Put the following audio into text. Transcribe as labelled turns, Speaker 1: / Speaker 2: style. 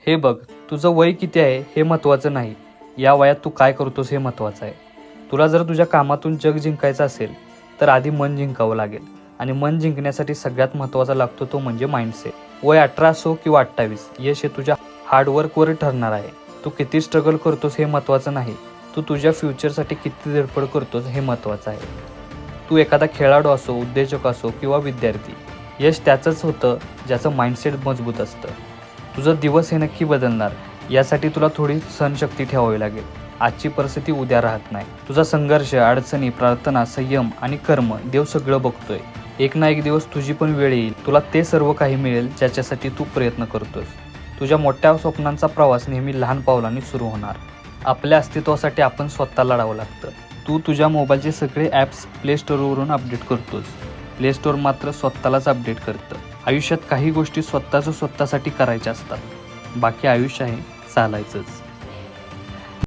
Speaker 1: हे बघ, तुझं वय किती आहे हे महत्त्वाचं नाही, या वयात तू काय करतोस हे महत्त्वाचं आहे. तुला जर तुझ्या कामातून जग जिंकायचं असेल तर आधी मन जिंकावं लागेल आणि मन जिंकण्यासाठी सगळ्यात महत्त्वाचा लागतो तो म्हणजे माइंडसेट. वय 18 असो किंवा 28, यश हे तुझ्या हार्डवर्कवर ठरणार आहे. तू किती स्ट्रगल करतोस हे महत्त्वाचं नाही, तू तुझ्या फ्युचरसाठी किती धडपड करतोस हे महत्त्वाचं आहे. तू एखादा खेळाडू असो, उद्योजक असो किंवा विद्यार्थी, यश त्याचंच होतं ज्याचं माइंडसेट मजबूत असतं. तुझा दिवस हे नक्की बदलणार, यासाठी तुला थोडी सहनशक्ती ठेवावी लागेल. आजची परिस्थिती उद्या राहत नाही. तुझा संघर्ष, अडचणी, प्रार्थना, संयम आणि कर्म देव सगळं बघतोय. एक ना एक दिवस तुझी पण वेळ येईल, तुला ते सर्व काही मिळेल ज्याच्यासाठी तू प्रयत्न करतोस. तुझ्या मोठ्या स्वप्नांचा प्रवास नेहमी लहान पावलांनी सुरू होणार. आपल्या अस्तित्वासाठी आपण स्वतःला लढावं लागतं. तू तुझ्या मोबाईलचे सगळे ॲप्स प्ले स्टोअरवरून अपडेट करतोस, प्ले स्टोअर मात्र स्वतःलाच अपडेट करतं. आयुष्यात काही गोष्टी स्वतःसाठी करायच्या असतात, बाकी आयुष्य आहे चालायचंच.